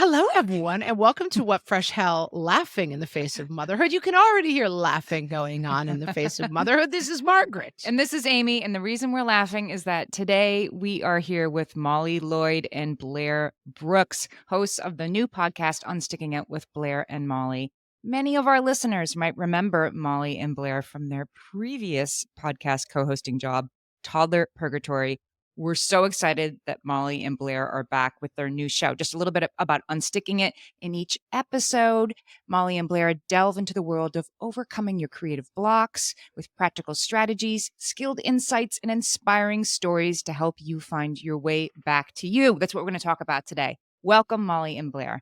Hello, everyone, and welcome to What Fresh Hell, Laughing in the Face of Motherhood. You can already hear laughing going on in the face of motherhood. This is Margaret. And this is Amy. And the reason we're laughing is that today we are here with Molly, Lloyd, and Blair Brooks, hosts of the new podcast, Unsticking It with Blair and Molly. Many of our listeners might remember Molly and Blair from their previous podcast co-hosting job, Toddler Purgatory. We're so excited that Molly and Blair are back with their new show. Just a little bit about Unsticking It. In each episode, Molly and Blair delve into the world of overcoming your creative blocks with practical strategies, skilled insights, and inspiring stories to help you find your way back to you. That's what we're going to talk about today. Welcome, Molly and Blair.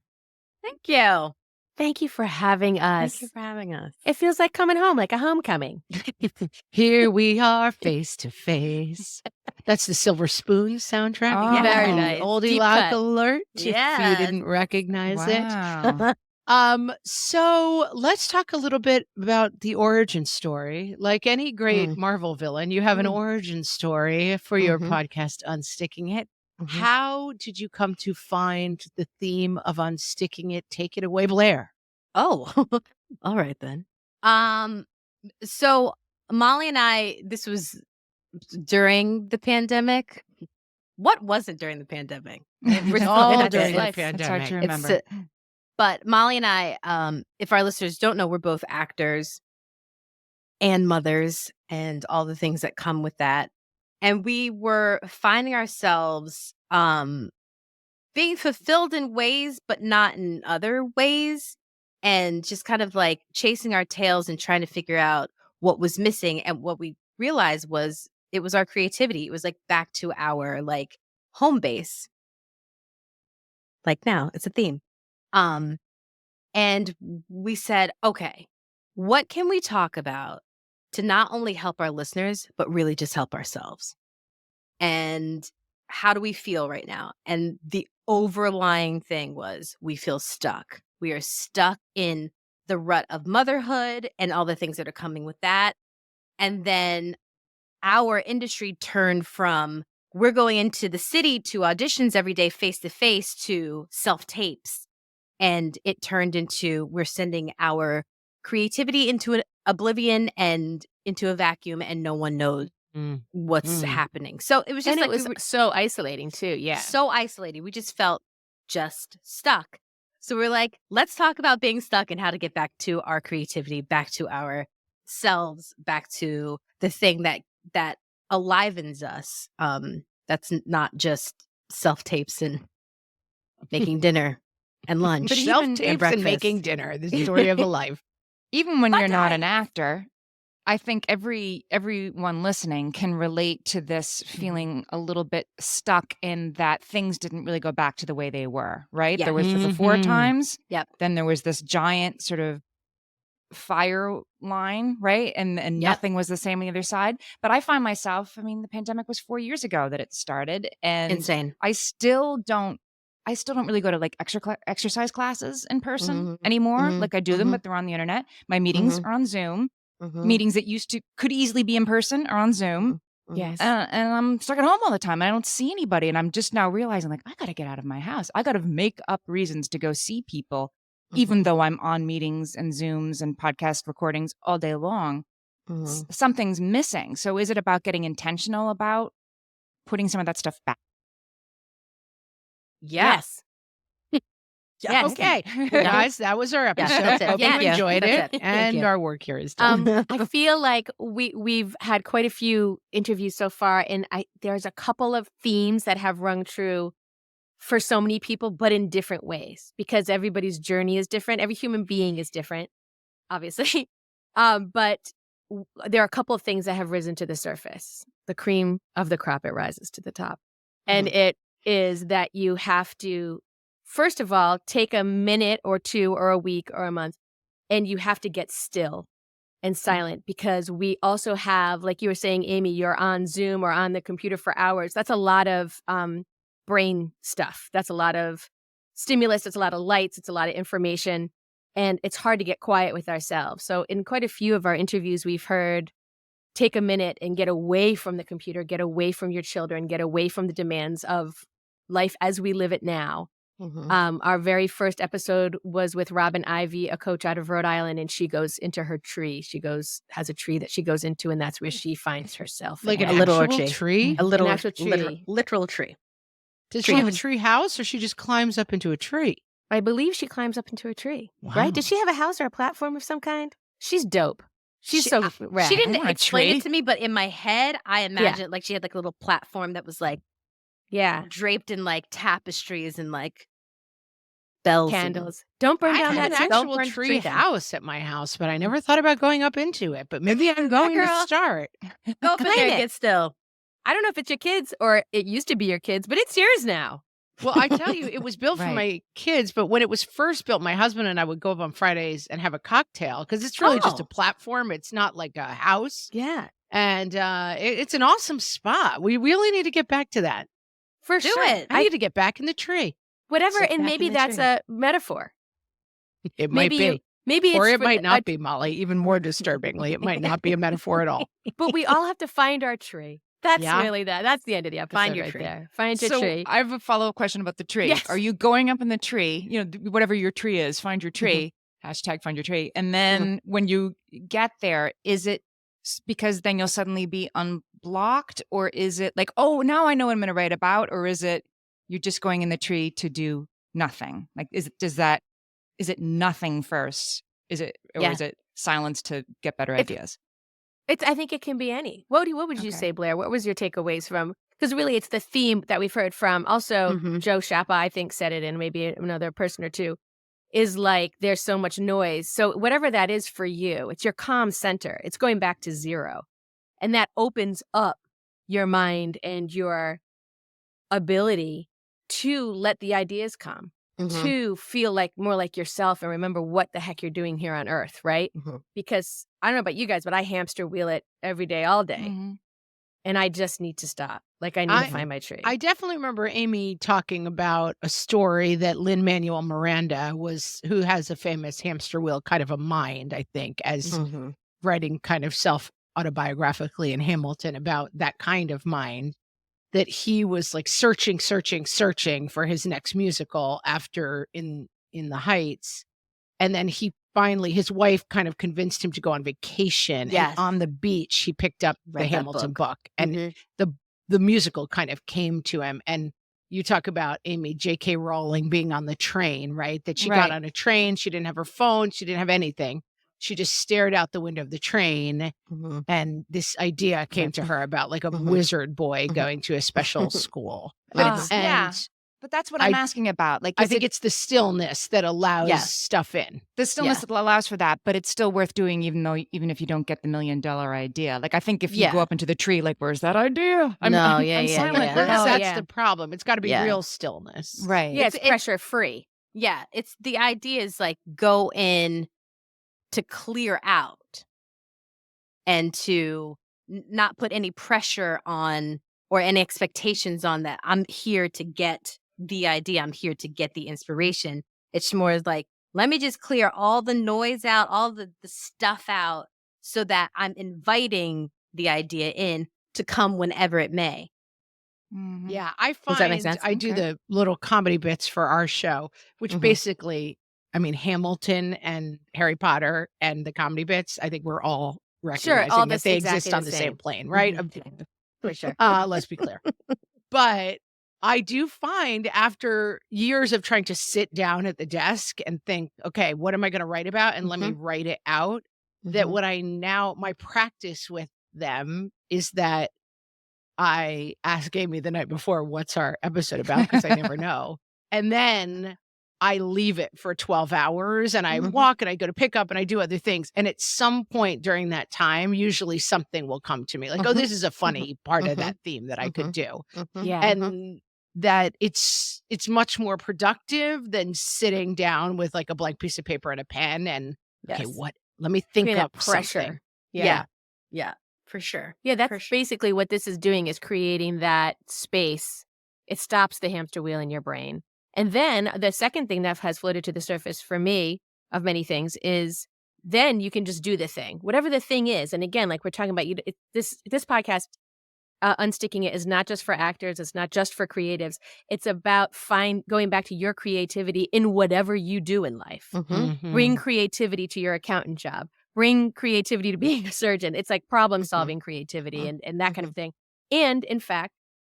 Thank you. Thank you for having us. Thank you for having us. It feels like coming home, like a homecoming. Here we are, face to face. That's the Silver Spoon soundtrack. Oh, Yeah, very nice. Oldie Deep like cut. alert if Yes. you didn't recognize it. Wow. So let's talk a little bit about the origin story. Like any great Marvel villain, you have an origin story for your podcast, Unsticking It. How did you come to find the theme of Unsticking It? Take it away, Blair. Oh, all right then. So Molly and I, this was during the pandemic. What wasn't during the pandemic? It was We're all still in during the life. It's hard to pandemic. remember. But Molly and I, if our listeners don't know, we're both actors and mothers and all the things that come with that. And we were finding ourselves being fulfilled in ways, but not in other ways. And just kind of like chasing our tails and trying to figure out what was missing. And what we realized was it was our creativity. It was like back to our like home base. Like now, it's a theme. And we said, okay, what can we talk about to not only help our listeners, but really just help ourselves? And how do we feel right now? And the overlying thing was we feel stuck. We are stuck in the rut of motherhood and all the things that are coming with that. And then our industry turned from we're going into the city to auditions every day face to face to self-tapes. And it turned into we're sending our creativity into an oblivion and into a vacuum, and no one knows what's happening. So it was just And like it was so isolating too. Yeah. so isolating. We just felt just stuck. So we're like, let's talk about being stuck and how to get back to our creativity, back to ourselves, back to the thing that alivens us. That's not just self-tapes and making dinner and lunch. But even- Self-tapes and breakfast. making dinner, the story of a life. Even when But you're not an actor, I think everyone listening can relate to this feeling a little bit stuck in that things didn't really go back to the way they were, right? Yeah. There was the before Mhm. times. Yep. Then there was this giant sort of fire line, right? And Yep. nothing was the same on the other side. But I find myself, I mean, the pandemic was 4 years ago that it started. And Insane. I still don't really go to like exercise classes in person Mhm. anymore. Mhm. Like I do them, Mhm. but they're on the internet. My meetings Mhm. are on Zoom. Mhm. Meetings that could easily be in person are on Zoom. Mhm. Yes. And I'm stuck at home all the time. I don't see anybody. And I'm just now realizing like, I got to get out of my house. I got to make up reasons to go see people, even though I'm on meetings and Zooms and podcast recordings all day long. Mhm. Something's missing. So is it about getting intentional about putting some of that stuff back? Yes. Yes. Okay, guys, that was our episode. that's it. Hope Thank you you. enjoyed That's it. it. Thank And you. our work here is done. I feel like we've had quite a few interviews so far, and there's a couple of themes that have rung true for so many people, but in different ways, because everybody's journey is different. Every human being is different, obviously. But there are a couple of things that have risen to the surface. The cream of the crop, it rises to the top. And it is that you have to, first of all, take a minute or two or a week or a month, and you have to get still and silent, because we also have, like you were saying, Amy, you're on Zoom or on the computer for hours. That's a lot of brain stuff. That's a lot of stimulus. It's a lot of lights. It's a lot of information. And it's hard to get quiet with ourselves. So in quite a few of our interviews, we've heard, take a minute and get away from the computer, get away from your children, get away from the demands of life as we live it now, Our very first episode was with Robin Ivy, a coach out of Rhode Island, and she goes into her tree. She has a tree that she goes into, and that's where she finds herself. Like an A literal actual tree. tree? A little An actual tree. literal tree. Does she have a tree house or she just climbs up into a tree? I believe she climbs up into a tree. Wow. Right? Does she have a house or a platform of some kind? She's dope. She's so rad. She didn't want a explain tree. it to me, but in my head, I imagined like she had like a little platform that was like draped in like tapestries and like bells, candles. Don't burn I down have that an don't actual burn the tree down. house at my house, but I never thought about going up into it. But maybe I'm going to girl. start. Go up in Claim there, it. get still. I don't know if it's your kids or it used to be your kids, but it's yours now. Well, I tell you, it was built for Right. my kids, but when it was first built, my husband and I would go up on Fridays and have a cocktail because it's really just a platform. It's not like a house. Yeah. And it's an awesome spot. We really need to get back to that. For Do sure. it. I need to get back in the tree. Whatever, Sit and back maybe in the that's tree. a metaphor. It might be. Maybe it's Or it for might the- not be, Molly. Even more disturbingly, it might not be a metaphor at all. But we all have to find our tree. That's Yeah. really that. That's the end of the episode Find your right tree. there. Find your So tree. I have a follow-up question about the tree. Yes. Are you going up in the tree, whatever your tree is, find your tree, hashtag find your tree. And then when you get there, is it because then you'll suddenly be unblocked, or is it like, oh, now I know what I'm going to write about, or is it you're just going in the tree to do nothing? Like, is it nothing first? Is it silence to get better ideas? I think it can be any. What would you say, Blair? What was your takeaways from? Because really, it's the theme that we've heard from. Also, Joe Schappa, I think, said it, and maybe another person or two, is like there's so much noise. So whatever that is for you, it's your calm center. It's going back to zero, and that opens up your mind and your ability to let the ideas come. To feel like more like yourself and remember what the heck you're doing here on Earth, right? Because I don't know about you guys, but I hamster wheel it every day, all day. And I just need to stop. Like I need to find my tree. I definitely remember Amy talking about a story that Lin-Manuel Miranda who has a famous hamster wheel kind of a mind, I think, as writing kind of self-autobiographically in Hamilton about that kind of mind. That he was like searching for his next musical after in the Heights. And then his wife kind of convinced him to go on vacation. Yes. And on the beach, he picked up the Read that Hamilton book. And Mhm. the musical kind of came to him. And you talk about Amy, J.K. Rowling being on the train, right? That she got on a train. She didn't have her phone. She didn't have anything. She just stared out the window of the train. And this idea came to her about like a wizard boy going to a special school. But but that's what I'm asking about. Like, I think it's the stillness that allows stuff in. The stillness that allows for that, but it's still worth doing even if you don't get the $1 million idea. Like, I think if you go up into the tree, like, where's that idea? I'm silent. That's the problem. It's got to be real stillness. Right. Yeah, it's pressure free. Yeah, it's the idea is like go in to clear out and to not put any pressure on or any expectations on that. I'm here to get the idea. I'm here to get the inspiration. It's more like, let me just clear all the noise out, all the stuff out so that I'm inviting the idea in to come whenever it may. Yeah, I Does that make find sense? I do the little comedy bits for our show, which basically, I mean, Hamilton and Harry Potter and the comedy bits, I think we're all recognizing all that they exactly exist the on the same same. plane, right? For sure. Let's be clear. But I do find after years of trying to sit down at the desk and think, okay, what am I going to write about? And let me write it out. That what my practice with them is that I ask Amy the night before, what's our episode about? Because I never know. And then I leave it for 12 hours and I walk and I go to pick up and I do other things. And at some point during that time, usually something will come to me like, oh, this is a funny part of that theme that I could do. Yeah. And that it's much more productive than sitting down with like a blank piece of paper and a pen and, okay, let me think up pressure. something. Yeah, for sure. Yeah, that's basically what this is doing is creating that space. It stops the hamster wheel in your brain. And then the second thing that has floated to the surface for me of many things is then you can just do the thing, whatever the thing is. And again, like we're talking about, this podcast Unsticking It is not just for actors. It's not just for creatives. It's about going back to your creativity in whatever you do in life. Bring creativity to your accountant job. Bring creativity to being a surgeon. It's like problem-solving creativity and that kind of thing. And, in fact,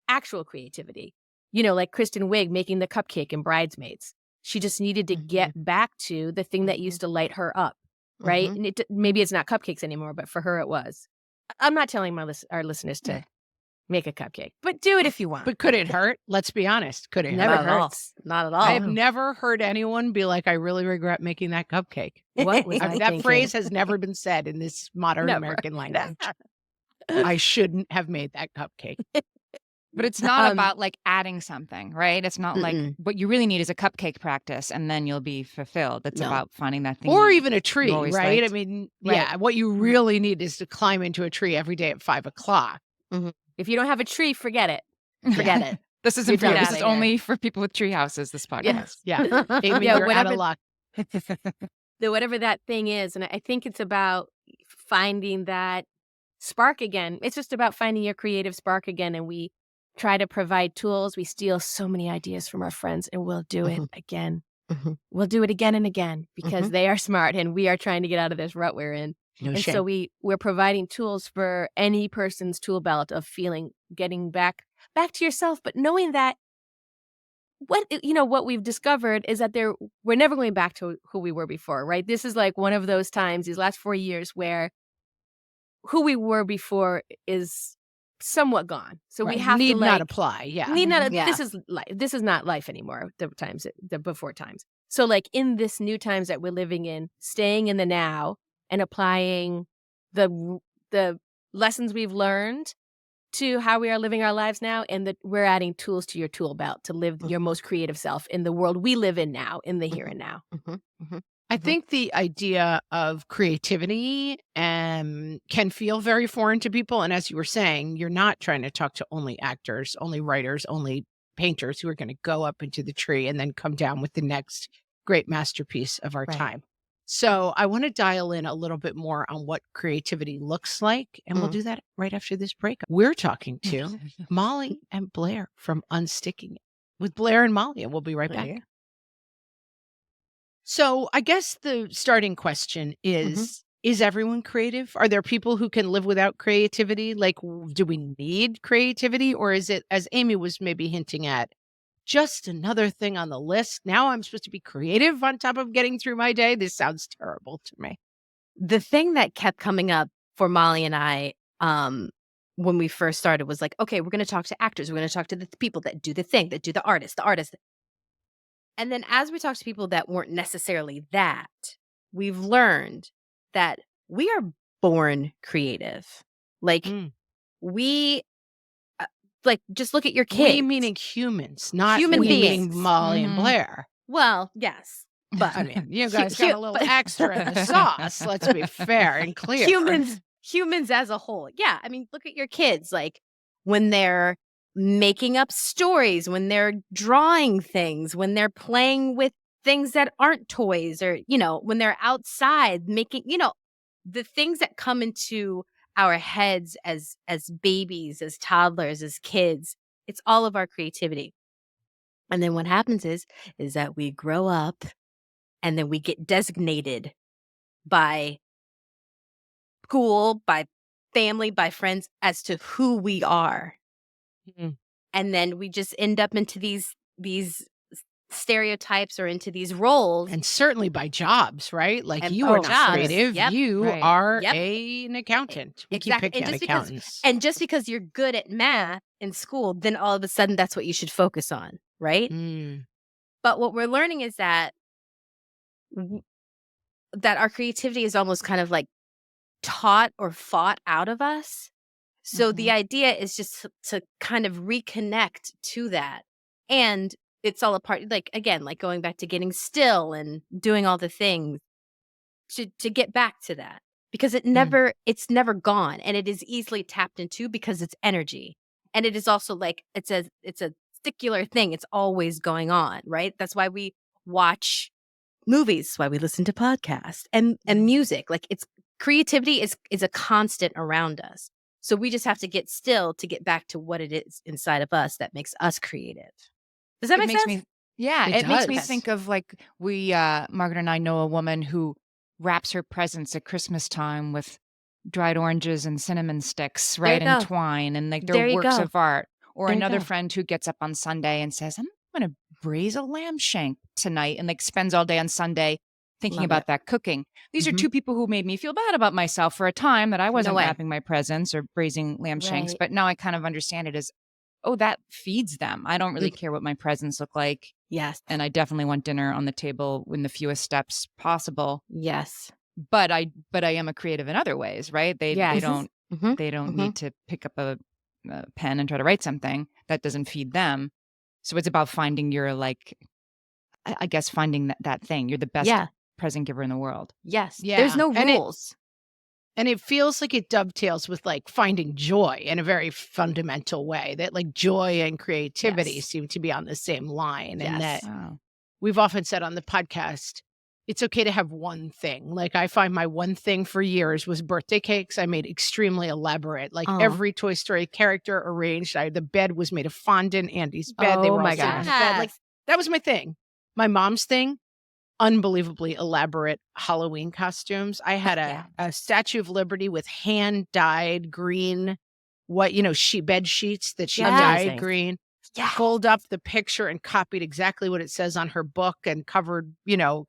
actual creativity. Like Kristen Wiig making the cupcake in Bridesmaids. She just needed to get back to the thing that used to light her up, right? And maybe it's not cupcakes anymore, but for her it was. I'm not telling our listeners to make a cupcake, but do it if you want. But could it hurt? Let's be honest. Could it Never hurt? hurts. Not at all. I have never heard anyone be like, I really regret making that cupcake. What was I that thinking? phrase has never been said in this modern American language. I shouldn't have made that cupcake. But it's not about like adding something, right? It's not like what you really need is a cupcake practice and then you'll be fulfilled. It's about finding that thing. Or even a tree, right? Liked. I mean, yeah, what you really need is to climb into a tree every day at 5 o'clock. If you don't have a tree, forget it. Forget it. This isn't for you. This is only for people with tree houses, this podcast. Yeah. Amy, you're out of luck. Whatever that thing is. And I think it's about finding that spark again. It's just about finding your creative spark again. And we try to provide tools. We steal so many ideas from our friends and we'll do it again. We'll do it again and again because they are smart and we are trying to get out of this rut we're in. So we're providing tools for any person's tool belt of getting back to yourself, but knowing that what we've discovered is that we're never going back to who we were before, right? This is like one of those times, these last 4 years, where who we were before is somewhat gone. So we have need to not apply. This is life. This is not life anymore. The before times. So like in this new times that we're living in, staying in the now and applying the lessons we've learned to how we are living our lives now, and that we're adding tools to your tool belt to live your most creative self in the world we live in now, in the here and now. I think the idea of creativity can feel very foreign to people. And as you were saying, you're not trying to talk to only actors, only writers, only painters who are going to go up into the tree and then come down with the next great masterpiece of our time. So I want to dial in a little bit more on what creativity looks like. And we'll do that right after this break. We're talking to Molly and Blair from Unsticking It with Blair and Molly. And we'll be right back. So I guess the starting question is everyone creative? Are there people who can live without creativity? Like, do we need creativity? Or is it, as Amy was maybe hinting at, just another thing on the list? Now I'm supposed to be creative on top of getting through my day? This sounds terrible to me. The thing that kept coming up for Molly and I when we first started was like, okay, we're going to talk to actors. We're going to talk to the people that do the thing, that do the artist. And then as we talk to people that weren't necessarily that, we've learned that we are born creative. Like just look at your kids. We meaning humans, not human beings. Meaning Molly and Blair. Well, yes. But I mean, you guys got a little extra in the sauce. Let's be fair and clear. Humans as a whole. Yeah. I mean, look at your kids. Like when they're making up stories, when they're drawing things, when they're playing with things that aren't toys, or, when they're outside making, the things that come into our heads as babies, as toddlers, as kids. It's all of our creativity. And then what happens is that we grow up and then we get designated by school, by family, by friends as to who we are. And then we just end up into these stereotypes or into these roles. And certainly by jobs, right? Like you are not creative. Yep. You are an accountant. We keep picking on accountants. And just because you're good at math in school, then all of a sudden that's what you should focus on, right? But what we're learning is that our creativity is almost kind of like taught or fought out of us. So the idea is just to kind of reconnect to that. And it's all a part, like, again, like going back to getting still and doing all the things to get back to that, because it's never gone, and it is easily tapped into because it's energy. And it is also like, it's a secular thing. It's always going on, right? That's why we watch movies. That's why we listen to podcasts and music. Like creativity is a constant around us. So we just have to get still to get back to what it is inside of us that makes us creative. Does that It make makes sense? me, yeah, It it makes me does. think of like Margaret and I know a woman who wraps her presents at Christmas time with dried oranges and cinnamon sticks, There you right? And go. twine, and like they're There you works go. of art. Or There you another go. friend who gets up on Sunday and says, I'm going to braise a lamb shank tonight, and like spends all day on Sunday thinking Love about it. that cooking. These are Mhm. two people who made me feel bad about myself for a time that I wasn't way. wrapping my presents or braising lamb shanks, Right. but now I kind of understand it as, oh, that feeds them. I don't really care what my presents look like. Yes. And I definitely want dinner on the table in the fewest steps possible. Yes. But I am a creative in other ways, right? They Yes. don't Mhm. they don't Mhm. need to pick up a pen and try to write something that doesn't feed them. So it's about finding your like, I guess finding that thing. You're the best Yeah. present giver in the world. Yes. Yeah. There's no And rules. it feels like it dovetails with like finding joy in a very fundamental way, that like joy and creativity Yes. seem to be on the same line. And that Yes. Wow. we've often said on the podcast, it's okay to have one thing. Like I find my one thing for years was birthday cakes. I made extremely elaborate, like Aw. every Toy Story character arranged. The bed was made of fondant, Andy's bed. They Oh were all my sitting on gosh. the bed. Like Yes. that was my thing. My mom's thing, unbelievably elaborate Halloween costumes. I had Yeah. a Statue of Liberty with hand dyed green, bed sheets that she Yes. dyed Amazing. green. Yeah. Pulled up the picture and copied exactly what it says on her book and covered,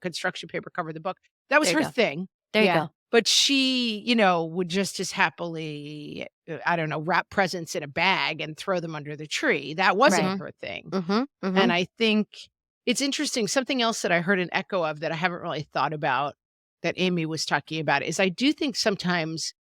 construction paper covered the book. That was There you her go. thing. There you Yeah. go. But she, would just as happily, I don't know, wrap presents in a bag and throw them under the tree. That wasn't Right. her thing. Mhm. And Mhm. I think it's interesting. Something else that I heard an echo of that I haven't really thought about that Amy was talking about is I do think sometimes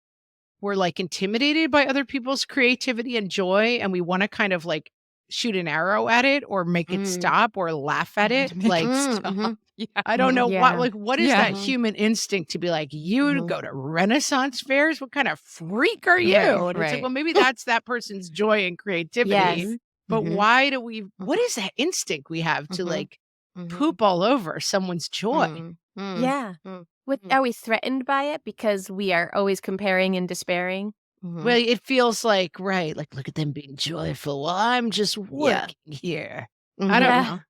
we're like intimidated by other people's creativity and joy, and we want to kind of like shoot an arrow at it or make it Mm. stop or laugh at it. Make Like, it Mm, stop. mhm. Yeah. I don't know Yeah. what is Yeah. that human instinct to be like, you Mhm. go to Renaissance fairs? What kind of freak are you? Right, And it's like, right. well, maybe that's that person's joy and creativity. Yes. But Mhm. why do what is that instinct we have to Mhm. like Mhm. poop all over someone's joy? Mm. Mm. Yeah. Mm. Are we threatened by it because we are always comparing and despairing? Mhm. Well, it feels like, right, like, look at them being joyful while I'm just Yeah. working here. I Mhm. don't Yeah. know.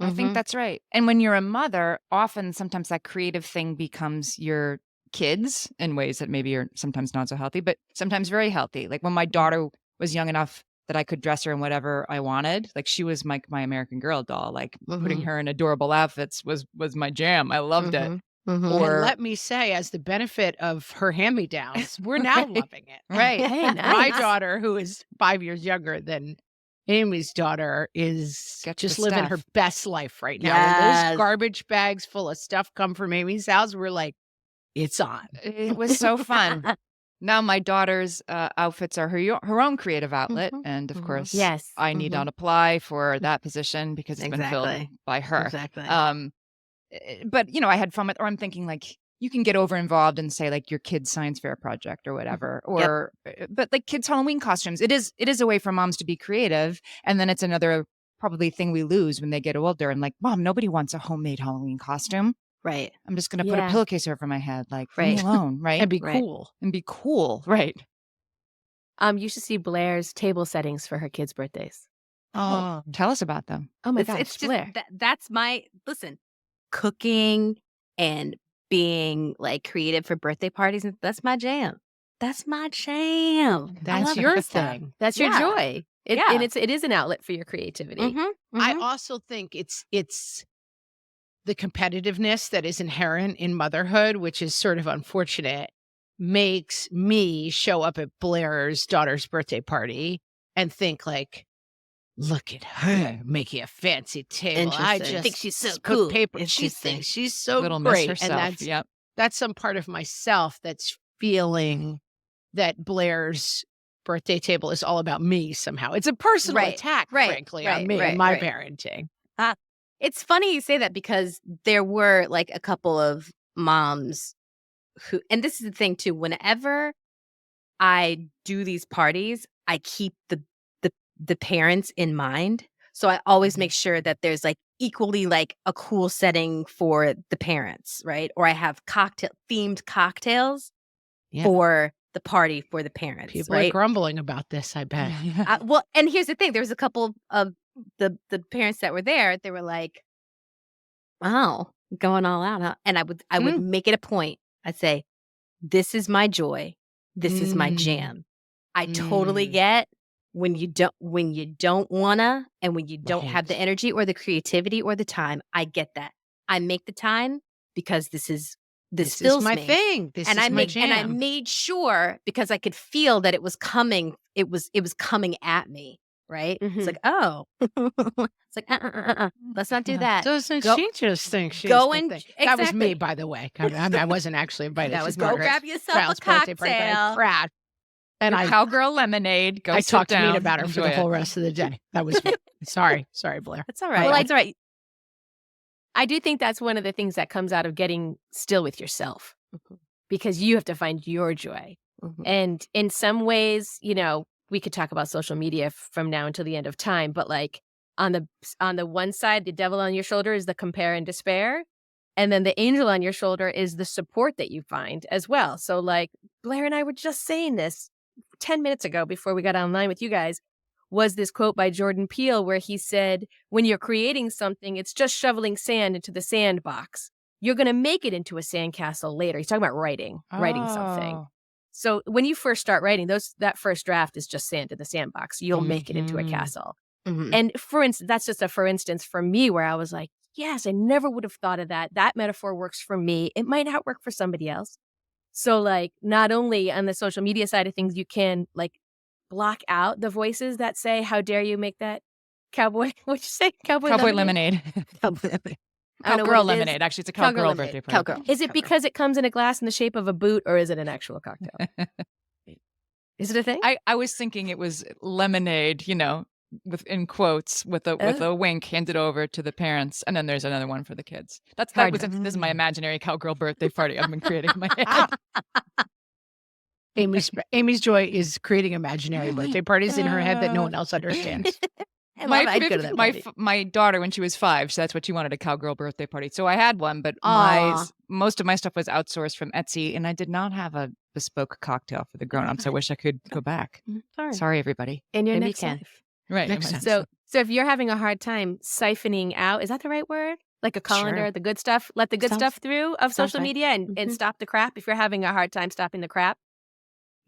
I think Mhm. that's right. And when you're a mother, often sometimes that creative thing becomes your kids in ways that maybe are sometimes not so healthy, but sometimes very healthy. Like when my daughter was young enough that I could dress her in whatever I wanted, like she was my American Girl doll. Like putting Mhm. her in adorable outfits was my jam. I loved it. Mhm. Mhm. And Or let me say, as the benefit of her hand-me-downs, we're now Right. loving it. Right. Hey, My nice. daughter, who is 5 years younger than Amy's daughter, is Gets just the living her stuff. best life right now. When Yes. those garbage bags full of stuff come from Amy's house, we're like, it's on. It was so fun. Now my daughter's outfits are her own creative outlet, Mhm. and of Mhm. course, Yes. I need Mhm. not apply for that position because it's been filled Exactly. by her. Exactly. But I had fun with, or I'm thinking like you can get over involved and say like your kid's science fair project or whatever, Yep. or but like kids' Halloween costumes. It is a way for moms to be creative, and then it's another probably thing we lose when they get older. And like, Mom, nobody wants a homemade Halloween costume. Right. I'm just going to put a Yeah. pillowcase over my head, like leave me Right. alone, right? And be Right. cool. And be cool, right? You should see Blair's table settings for her kids' birthdays. Oh, tell us about them. Oh my It's gosh, just Blair. that's my listen. Cooking and being like creative for birthday parties, that's my jam. That's my jam. I That's love your that stuff. thing. That's your Yeah. joy. Yeah. And it is an outlet for your creativity. Mhm. I Mhm. also think it's the competitiveness that is inherent in motherhood, which is sort of unfortunate, makes me show up at Blair's daughter's birthday party and think like, look at her making a fancy table. I Interesting. just Think she's so put cool. paper. She Interesting. thinks she's so Little miss great. herself. And Yep. that's some part of myself that's feeling that Blair's birthday table is all about me somehow. It's a personal Right, attack, right, frankly, right, on me right, and my right. parenting. It's funny you say that because there were like a couple of moms who, and this is the thing too, whenever I do these parties, I keep the parents in mind. So I always make sure that there's like equally like a cool setting for the parents, right? Or I have themed cocktails Yeah. for the party for the parents, People right? are grumbling about this, I bet. Well, and here's the thing. There was a couple of the parents that were there. They were like, "Oh, going all out, huh?" And I would make it a point. I'd say, "This is my joy. This is my jam. I totally get when you don't wanna, and when you don't have the energy or the creativity or the time. I get that. I make the time because this fills my me. thing. This And is I my jam. and I made sure, because I could feel that it was coming. It was coming at me, right? It's like, oh, it's like, let's not do that. Doesn't Go- she just think she's go the and- thing? That was me, exactly. by the way. I mean, I wasn't actually invited. That This was is go Margaret's grab yourself child's a birthday party, but I cocktail. crashed. And Your cowgirl lemonade. Go I sit talked down. mean about her for enjoy the whole it. rest of the day. That was me. Sorry, Blair. That's all right. Well, That's all right. I do think that's one of the things that comes out of getting still with yourself, because you have to find your joy. And in some ways, we could talk about social media from now until the end of time, but like on the one side, the devil on your shoulder is the compare and despair. And then the angel on your shoulder is the support that you find as well. So like Blair and I were just saying this 10 minutes ago before we got online with you guys, was this quote by Jordan Peele where he said, when you're creating something, it's just shoveling sand into the sandbox. You're going to make it into a sandcastle later. He's talking about writing something. Oh. So when you first start writing, that first draft is just sand in the sandbox. You'll make it into a castle. And for instance, that's just for instance for me, where I was like, yes, I never would have thought of that. That metaphor works for me. It might not work for somebody else. So like not only on the social media side of things, you can like block out the voices that say, how dare you make that cowboy, what'd you say? Cowboy lemonade. I don't know Cowgirl what it lemonade. is. Actually, it's a cowgirl Cowgirl birthday lemonade. party. Cowgirl. Is it because it comes in a glass in the shape of a boot, or is it an actual cocktail? Is it a thing? I was thinking it was lemonade, with in quotes with a wink handed over to the parents, and then there's another one for the kids. This is my imaginary cowgirl birthday party I've been creating in my head. Amy's joy is creating imaginary birthday parties in her head that no one else understands. I'd go to that party. My daughter, when she was 5, so that's what she wanted, a cowgirl birthday party. So I had one, but most of my stuff was outsourced from Etsy, and I did not have a bespoke cocktail for the grown-ups. I wish I could go back. Sorry, everybody. In your Maybe next you can. life. Right. Next time. So if you're having a hard time siphoning out, is that the right word? Like a colander, Sure. the good stuff, let the good Sounds- stuff through of sounds social right. media and stop the crap. If you're having a hard time stopping the crap,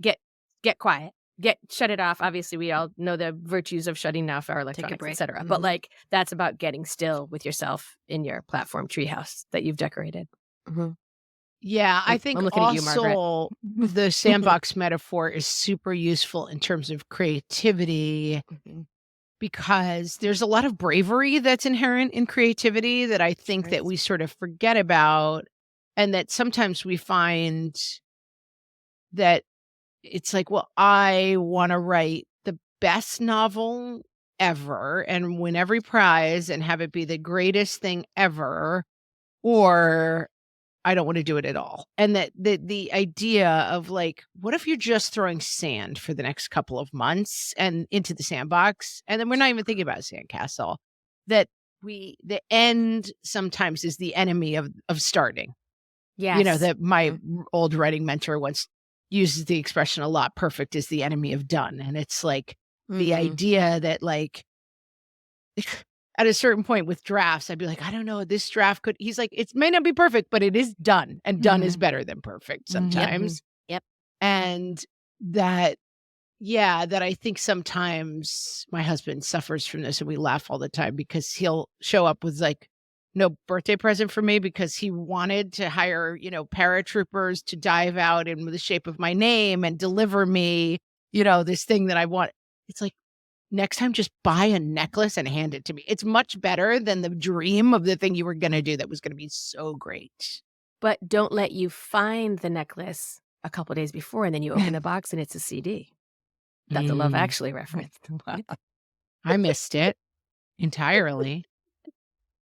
get quiet. Shut it off. Obviously, we all know the virtues of shutting off our electronics, break. etc. But like that's about getting still with yourself in your platform treehouse that you've decorated. Yeah, I think I'm looking at you, Margaret. also the sandbox metaphor is super useful in terms of creativity, because there's a lot of bravery that's inherent in creativity that I think that we sort of forget about, and that sometimes we find that it's like, well, I want to write the best novel ever and win every prize and have it be the greatest thing ever, or I don't want to do it at all. And that the idea of like, what if you're just throwing sand for the next couple of months and into the sandbox, and then we're not even thinking about sandcastle, that the end sometimes is the enemy of starting. Yes. That my old writing mentor once uses the expression a lot, perfect is the enemy of done. And it's like the idea that like at a certain point with drafts, I'd be like, I don't know, this draft he's like, it may not be perfect, but it is done. And done is better than perfect sometimes. Yep. And that I think sometimes my husband suffers from this, and we laugh all the time because he'll show up with like no birthday present for me because he wanted to hire, paratroopers to dive out in the shape of my name and deliver me, this thing that I want. It's like, next time, just buy a necklace and hand it to me. It's much better than the dream of the thing you were going to do that was going to be so great. But don't let you find the necklace a couple days before, and then you open the box and it's a CD. That's a Love Actually reference. I missed it entirely.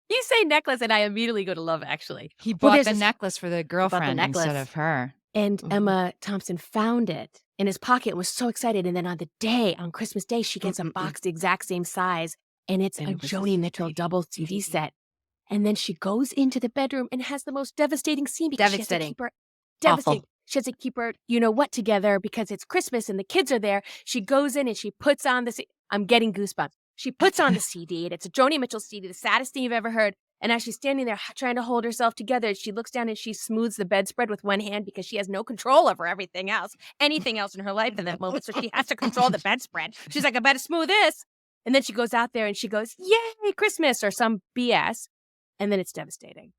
You say necklace, and I immediately go to Love Actually. He bought there's the this- necklace for the girlfriend necklace. instead of her. And Emma Thompson found it in his pocket and was so excited. And then on Christmas Day, she gets a box the exact same size. And it's a Joni Mitchell double CD set. And then she goes into the bedroom and has the most devastating scene because she has to keep her devastating. She has to keep her, you know what, together because it's Christmas and the kids are there. She goes in and she puts on the, I'm getting goosebumps. She puts on the CD and it's a Joni Mitchell CD, the saddest thing you've ever heard. And as she's standing there trying to hold herself together, she looks down and she smooths the bedspread with one hand because she has no control over anything else in her life in that moment. So she has to control the bedspread. She's like, I better smooth this. And then she goes out there and she goes, yay, Christmas or some BS. And then it's devastating.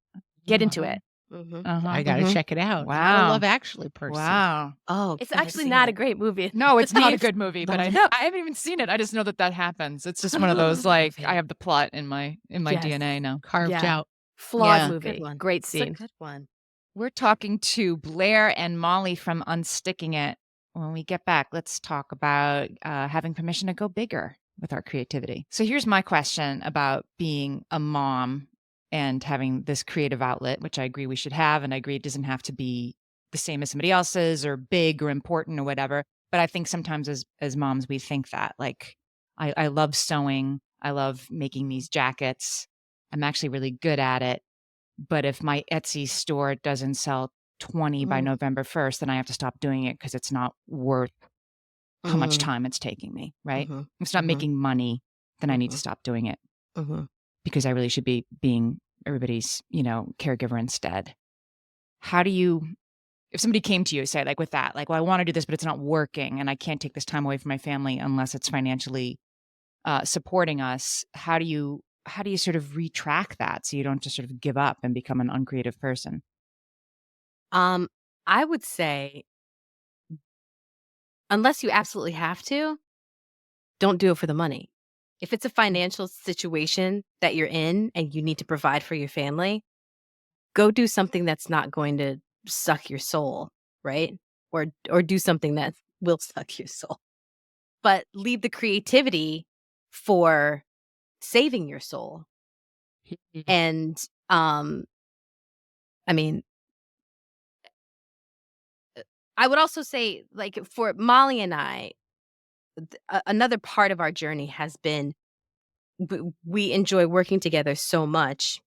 Get into it. I got to check it out. Wow. I'm a Love Actually person. Wow. Oh, it's actually not a great movie. No, it's not a good movie, but I haven't even seen it. I just know that happens. It's just one of those, like, I have the plot in my DNA now. Carved out. Flawed movie. Good one. Great scene. It's a good one. We're talking to Blair and Molly from Unsticking It. When we get back, let's talk about having permission to go bigger with our creativity. So here's my question about being a mom and having this creative outlet, which I agree we should have. And I agree it doesn't have to be the same as somebody else's or big or important or whatever. But I think sometimes as moms, we think that, like, I love sewing. I love making these jackets. I'm actually really good at it. But if my Etsy store doesn't sell 20 by November 1st, then I have to stop doing it because it's not worth how much time it's taking me, right? If it's not making money, then I need to stop doing it because I really should be being everybody's, caregiver instead. How do you, if somebody came to you, say, like, with that, like, well, I want to do this, but it's not working and I can't take this time away from my family unless it's financially supporting us, how do you sort of retract that so you don't just sort of give up and become an uncreative person? I would say, unless you absolutely have to, don't do it for the money. If it's a financial situation that you're in and you need to provide for your family, go do something that's not going to suck your soul, right? Or do something that will suck your soul. But leave the creativity for saving your soul. And I mean, I would also say, like, for Molly and I, another part of our journey has been we enjoy working together so much.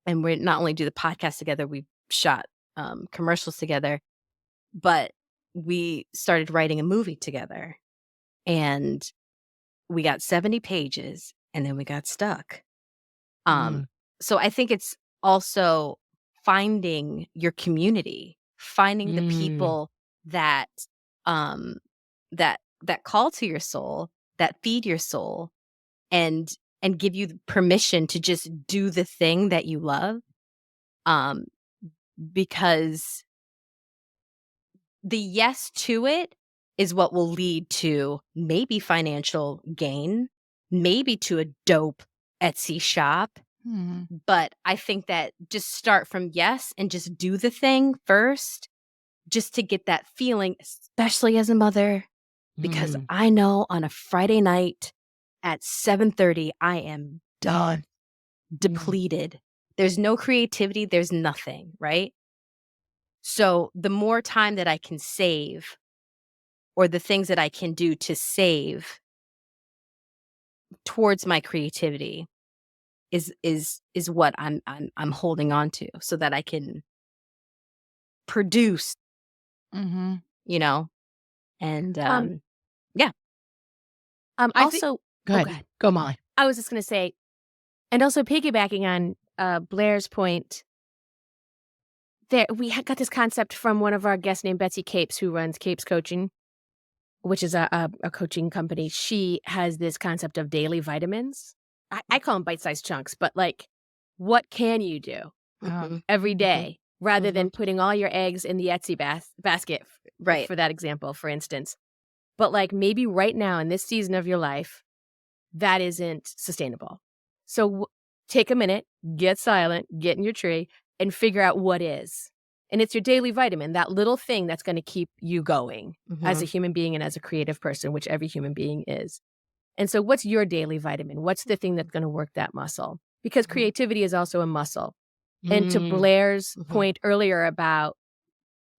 And we not only do the podcast together, we've shot commercials together, but we started writing a movie together. And we got 70 pages and then we got stuck. So I think it's also finding your community, finding the people that that call to your soul, that feed your soul, and give you the permission to just do the thing that you love. Because the yes to it is what will lead to maybe financial gain, maybe to a dope Etsy shop. But I think that just start from yes and just do the thing first, just to get that feeling, especially as a mother, because I know on a Friday night at 7:30, I am done, depleted. There's no creativity. There's nothing, right? So the more time that I can save, or the things that I can do to save towards my creativity, is what I'm holding on to, so that I can produce, and yeah. Also, go ahead. Go, Molly. I was just going to say, and also piggybacking on Blair's point, we got this concept from one of our guests named Betsy Capes, who runs Capes Coaching, which is a coaching company. She has this concept of daily vitamins. I call them bite-sized chunks, but, like, what can you do every day rather than putting all your eggs in the Etsy basket, right? For that example, for instance. But, like, maybe right now in this season of your life, that isn't sustainable. So take a minute, get silent, get in your tree, and figure out what is. And it's your daily vitamin, that little thing that's going to keep you going as a human being and as a creative person, which every human being is. And so what's your daily vitamin? What's the thing that's going to work that muscle? Because creativity is also a muscle. And to Blair's point earlier about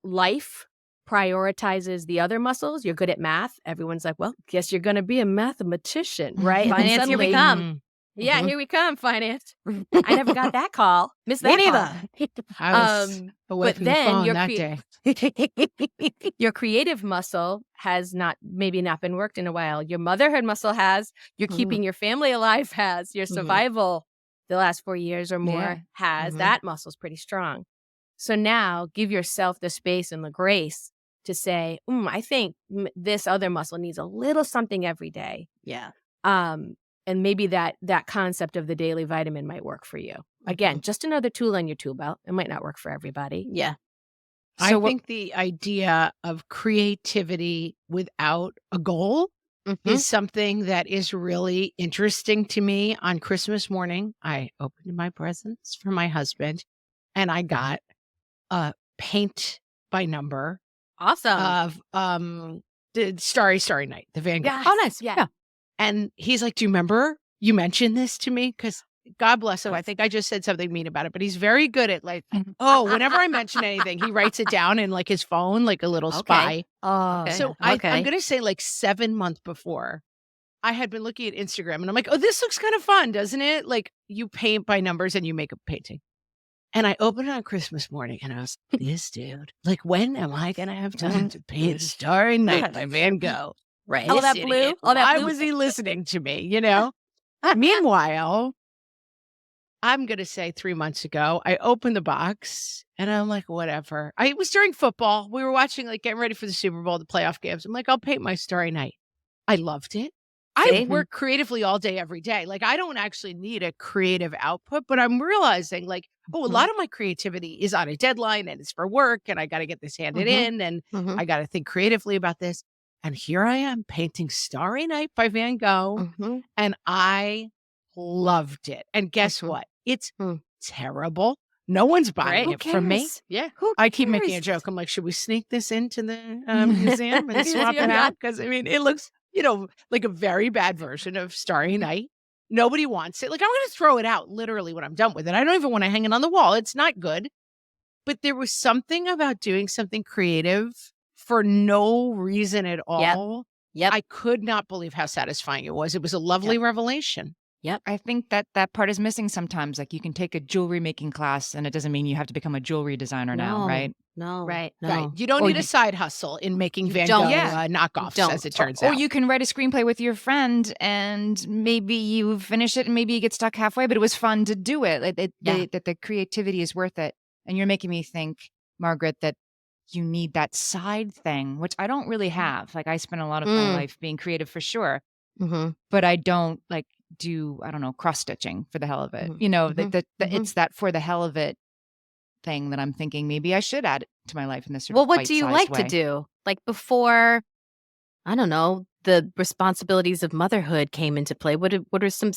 life prioritizes the other muscles. You're good at math. Everyone's like, well, guess you're going to be a mathematician, right? Finance, here we come. Yeah, here we come, finance. I never got that call. Missed that call. I was away But from the then phone your that day. your creative muscle has maybe not been worked in a while. Your motherhood muscle has. Your keeping your family alive has. Your survival the last 4 years or more has. That muscle's pretty strong. So now give yourself the space and the grace to say, I think this other muscle needs a little something every day. Yeah. And maybe that concept of the daily vitamin might work for you. Again, just another tool on your tool belt. It might not work for everybody. Yeah. I think the idea of creativity without a goal is something that is really interesting to me. On Christmas morning, I opened my presents for my husband and I got a paint by number Awesome. of the Starry Night, the Van Gogh. Yes. Oh, nice. Yeah. And he's like, do you remember you mentioned this to me? Because God bless him. I think I just said something mean about it, but he's very good at like, whenever I mention anything, he writes it down in like his phone, like a little spy. Oh, So I'm going to say like 7 months before, I had been looking at Instagram and I'm like, this looks kind of fun, doesn't it? Like you paint by numbers and you make a painting. And I opened it on Christmas morning and I was like, this dude, like, when am I going to have time to paint Starry Night by Van Gogh? Right. all that blue. All that Why blue. was he listening to me, you know? Meanwhile, I'm going to say 3 months ago, I opened the box and I'm like, whatever. It was during football. We were watching, like, getting ready for the Super Bowl, the playoff games. I'm like, I'll paint my Starry Night. I loved it. I work creatively all day, every day. Like, I don't actually need a creative output, but I'm realizing, like, a lot of my creativity is on a deadline and it's for work and I got to get this handed in and I got to think creatively about this. And here I am painting Starry Night by Van Gogh and I loved it. And guess what? It's terrible. No one's buying it from me. Yeah. I keep making a joke. I'm like, should we sneak this into the museum and swap it out? Because, I mean, it looks, like a very bad version of Starry Night. Nobody wants it. Like, I'm going to throw it out literally when I'm done with it. I don't even want to hang it on the wall. It's not good. But there was something about doing something creative for no reason at all. Yep. I could not believe how satisfying it was. It was a lovely revelation. Yep. I think that part is missing sometimes. Like, you can take a jewelry making class and it doesn't mean you have to become a jewelry designer now, right? No. Right. No. Right. You don't need a side hustle in making Van Gogh knockoffs, as it turns out. Or you can write a screenplay with your friend and maybe you finish it and maybe you get stuck halfway, but it was fun to do it. That the creativity is worth it. And you're making me think, Margaret, that you need that side thing, which I don't really have. Like, I spent a lot of my life being creative for sure, but I don't do, I don't know, cross stitching for the hell of it. It's that for the hell of it thing that I'm thinking maybe I should add it to my life in this sort of what do you like to do? Like, before, I don't know, the responsibilities of motherhood came into play. What are some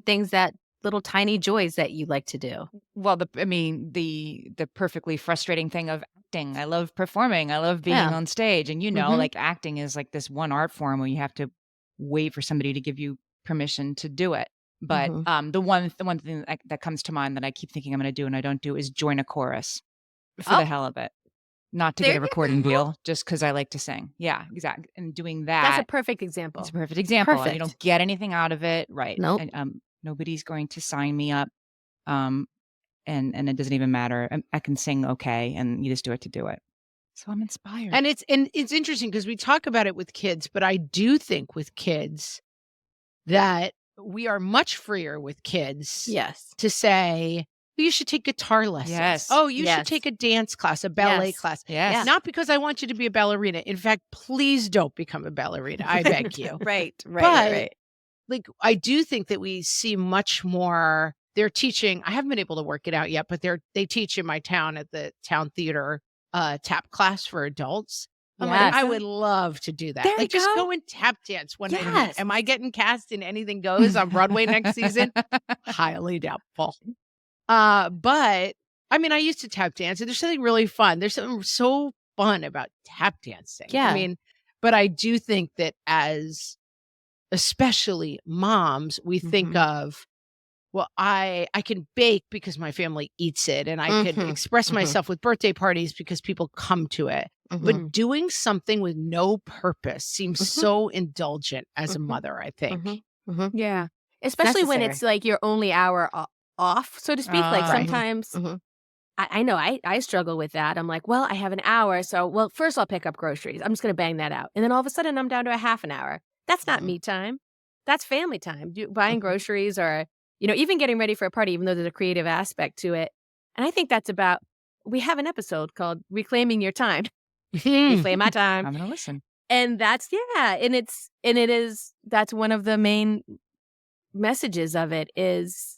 things, that little tiny joys that you like to do? Well, the perfectly frustrating thing of acting. I love performing. I love being on stage. And like, acting is like this one art form where you have to wait for somebody to give you permission to do it. But the one thing that comes to mind that I keep thinking I'm going to do and I don't do is join a chorus for the hell of it. Not to get a recording deal, just because I like to sing. Yeah, exactly. And doing that. That's a perfect example. It's a perfect example. Perfect. And you don't get anything out of it. Right. Nope. And, nobody's going to sign me up. And it doesn't even matter. I can sing okay, and you just do it to do it. So I'm inspired. And it's interesting because we talk about it with kids, but I do think with kids that we are much freer with kids. Yes. To say, you should take guitar lessons. Yes. Oh, you should take a dance class, a ballet class. Yes. Not because I want you to be a ballerina. In fact, please don't become a ballerina. I beg you. Right. Like, I do think that we see much more. They're teaching. I haven't been able to work it out yet, but they teach in my town at the town theater tap class for adults. I'm like, I would love to do that. There like, you just go. go and tap dance one night. Yes. Am I getting cast in Anything Goes on Broadway next season? Highly doubtful. But I mean, I used to tap dance, and there's something really fun. There's something so fun about tap dancing. Yeah. I mean, but I do think that as especially moms, we think of, well, I can bake because my family eats it, and I can express myself with birthday parties because people come to it. But doing something with no purpose seems so indulgent as a mother, I think. Yeah. especially when necessary. it's like your only hour off, so to speak. Like Right. sometimes I know I struggle with that. I'm like, well, I have an hour. So, well, first I'll pick up groceries. I'm just going to bang that out. And then all of a sudden I'm down to a half an hour. That's not me time. That's family time. Buying groceries or, even getting ready for a party, even though there's a creative aspect to it. And I think that's about, we have an episode called Reclaiming Your Time. Reclaim my time. I'm going to listen. And that's, that's one of the main messages of it is,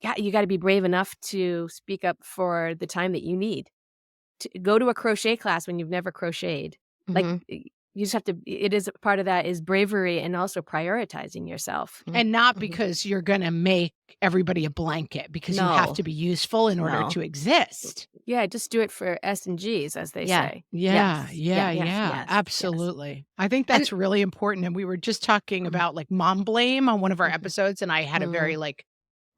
yeah, you got to be brave enough to speak up for the time that you need. To go to a crochet class when you've never crocheted. Like, you just have to, it is part of that is bravery and also prioritizing yourself. And not because you're going to make everybody a blanket, because you have to be useful in order to exist. Yeah, just do it for S and G's, as they say. Yeah, Yes. absolutely. I think that's really important. And we were just talking about like mom blame on one of our episodes, and I had a very like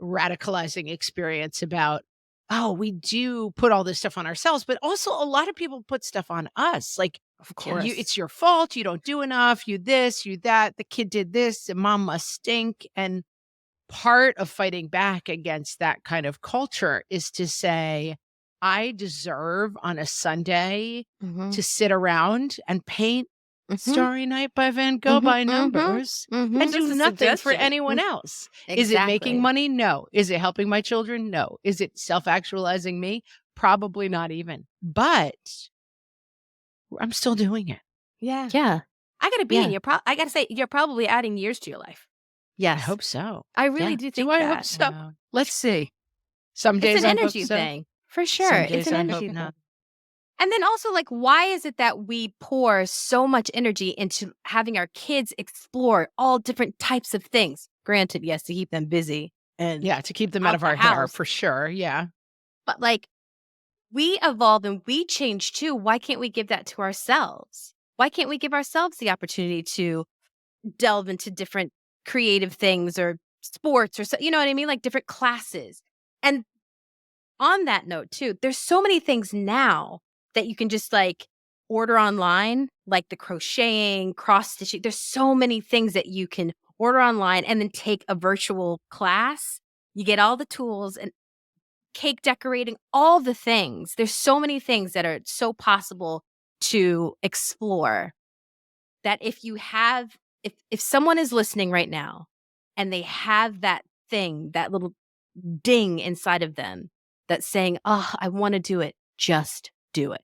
radicalizing experience about, oh, we do put all this stuff on ourselves, but also a lot of people put stuff on us. Like, of course, it's your fault. You don't do enough. You this, you that. The kid did this, and mom must stink. And part of fighting back against that kind of culture is to say, I deserve on a Sunday to sit around and paint Starry Night by Van Gogh by numbers and do nothing for anyone else. Exactly. Is it making money? No. Is it helping my children? No. Is it self-actualizing me? Probably not even. But I'm still doing it. Yeah. I gotta be in I gotta say, you're probably adding years to your life. I hope so. I really do think I hope so? Let's see. Some days it's an I hope energy so. thing. For sure. Some It's days an I energy hope thing. not. And then also, like, why is it that we pour so much energy into having our kids explore all different types of things? Granted, yes, to keep them busy. And to keep them out of our hair, for sure. Yeah. But like, we evolve and we change too. Why can't we give that to ourselves? Why can't we give ourselves the opportunity to delve into different creative things or sports or, you know what I mean? Like different classes. And on that note too, there's so many things now that you can just like order online, like the crocheting, cross stitching. There's so many things that you can order online and then take a virtual class. You get all the tools and cake decorating, all the things. There's so many things that are so possible to explore that if you have, if someone is listening right now and they have that thing, that little ding inside of them that's saying, oh, I want to do it, just do it.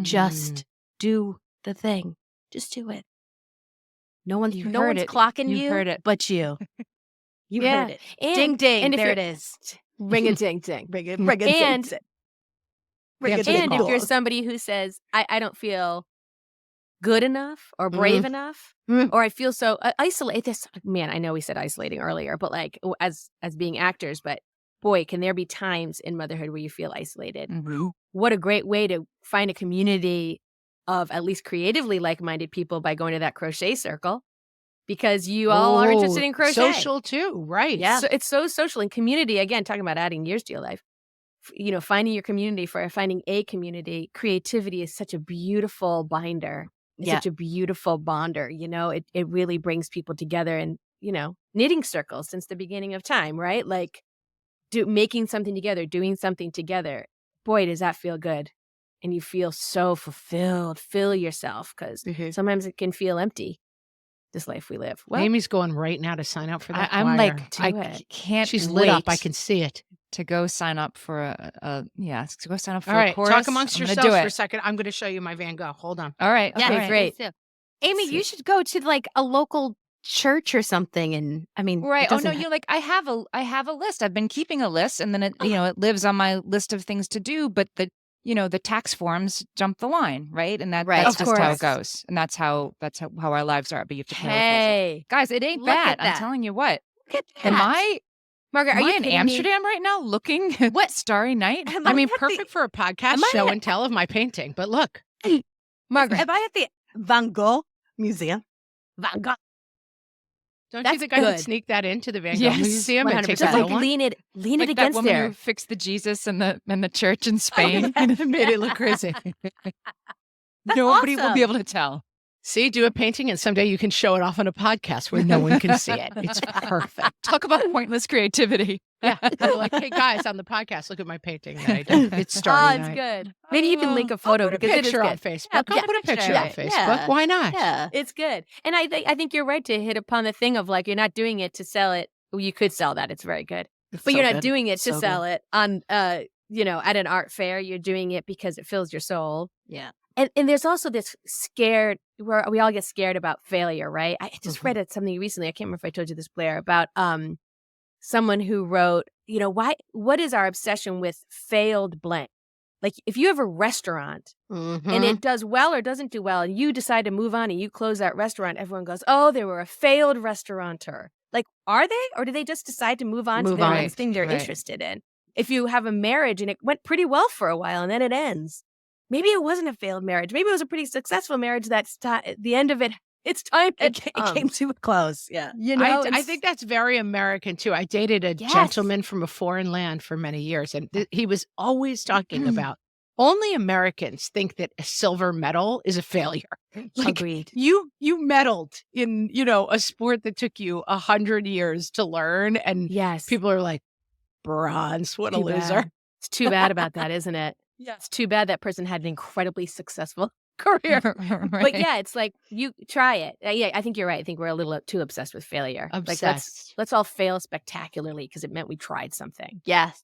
Just do the thing. Just do it. No one's clocking you heard it. but you. You heard it. And, ding, ding. And there it is. Ring a ding, ding. Ring a ding, ding. And if you're somebody who says, I don't feel good enough or brave enough, or I feel so isolated. Man, I know we said isolating earlier, but like as being actors, but boy, can there be times in motherhood where you feel isolated. What a great way to find a community of at least creatively like-minded people by going to that crochet circle, because you all are interested in crochet. Social too, right. Yeah. So it's so social. And community, again, talking about adding years to your life, finding your community, finding a community, creativity is such a beautiful binder. It's such a beautiful bonder. It really brings people together and, knitting circles since the beginning of time, right? Like making something together, doing something together. Boy, does that feel good. And you feel so fulfilled. Fill yourself, because sometimes it can feel empty, this life we live. Well, Amy's going right now to sign up for that I'm choir. like, I can't She's wait lit up. I can see it. to go sign up for to go sign up for All right, a course. talk amongst I'm yourselves do for it. a second. I'm going to show you my Van Gogh. Hold on. All right. Yeah, Okay, great. Amy, you should go to like a local church or something. And I mean, Right. Oh no, you're like, I have a list. I've been keeping a list, and then it it lives on my list of things to do, but the tax forms jump the line, right? And that's Of just how course. it goes. And that's how our lives are. But you have to pay. Hey, Guys, it ain't look bad. at that. I'm telling you what. look at that. Am I Margaret, are am I you in kidding Amsterdam right now looking at What? Starry Night? Me? I mean, at perfect for a podcast am I show at- and tell of my painting. But look, Margaret, am I at the Van Gogh Museum? Van Gogh. don't you That's think I could good. sneak that into the Van Gogh Yes, Museum and take 100%. a Like little one? lean it Like that against woman there. who fixed the Jesus and the church in Oh, Spain. And it made it look crazy. Nobody will awesome. be able to tell. See, do a painting and someday you can show it off on a podcast where no one can see it. It's perfect. Talk about pointless creativity. Yeah. They're like, hey guys, on the podcast, look at my painting that I did. It's starting. It's good. Maybe you can link a photo I'll put a because it is picture good. on Facebook. Yeah, I'll put a picture on Facebook. Yeah. Why not? Yeah. It's good. And I think you're right to hit upon the thing of like, you're not doing it to sell it. Well, you could sell that. It's very good. But you're not doing it to sell it on, at an art fair. You're doing it because it fills your soul. Yeah. And there's also this scared, where we all get scared about failure, right? I just read something recently. I can't remember if I told you this, Blair, about someone who wrote, what is our obsession with failed blank? Like if you have a restaurant and it does well or doesn't do well, and you decide to move on and you close that restaurant, everyone goes, oh, they were a failed restaurateur. Like, are they? Or do they just decide to move on to the next thing they're interested in? If you have a marriage and it went pretty well for a while and then it ends, maybe it wasn't a failed marriage. Maybe it was a pretty successful marriage that's at the end of it. It's time. It came to a close. Yeah. I think that's very American too. I dated a gentleman from a foreign land for many years, and he was always talking about only Americans think that a silver medal is a failure. Like, agreed. You medaled in, a sport that took you 100 years to learn, and people are like, bronze, what a loser. It's too bad about that, isn't it? Yeah. It's too bad that person had an incredibly successful career. Right. But yeah, it's like, you try it. Yeah, I think you're right. I think we're a little too obsessed with failure. Obsessed. Like, let's all fail spectacularly because it meant we tried something. Yes.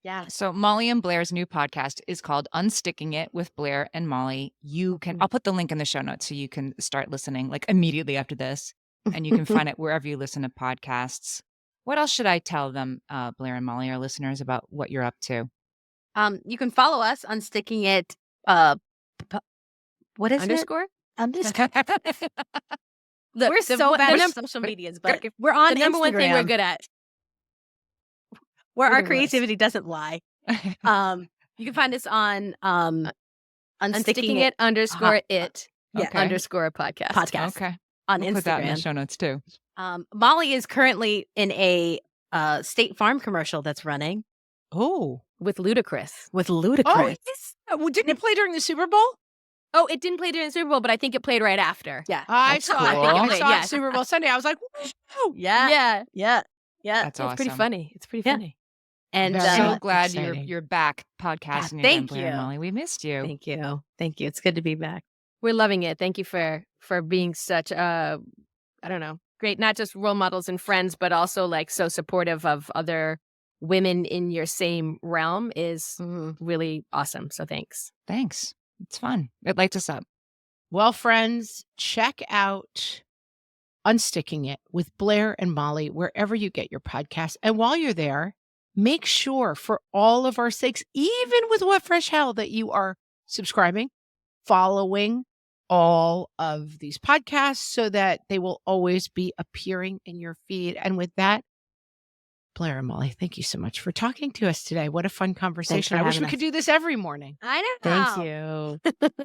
Yeah. So Molly and Blair's new podcast is called Unsticking It with Blair and Molly. I'll put the link in the show notes so you can start listening like immediately after this, and you can find it wherever you listen to podcasts. What else should I tell them, Blair and Molly, our listeners, about what you're up to? You can follow us on Sticking It. What is Underscore? Underscore. We're so bad at social medias, but we're on the number one thing we're good at. Where our creativity doesn't lie. You can find us on Unsticking It underscore it underscore podcast. Okay. On we'll Instagram. Put that in the show notes too. Molly is currently in a State Farm commercial that's running. Oh. With Ludacris. Oh, didn't it play during the Super Bowl? Oh, it didn't play during the Super Bowl, but I think it played right after. Yeah. I saw cool. it Super Bowl Sunday. I was like, whoa. Yeah. That's awesome. It's pretty funny. It's pretty funny. And so glad you're back podcasting again, thank Blair and Molly. We missed you. Thank you. It's good to be back. We're loving it. Thank you for being such great, not just role models and friends, but also like so supportive of other women in your same realm is really awesome. So thanks. Thanks. It's fun. It lights us up. Well, friends, check out Unsticking It with Blair and Molly wherever you get your podcasts. And while you're there, make sure for all of our sakes, even with What Fresh Hell, that you are subscribing, following all of these podcasts so that they will always be appearing in your feed. And with that, Blair and Molly, thank you so much for talking to us today. What a fun conversation. I wish we could do this every morning. I know. Thank you.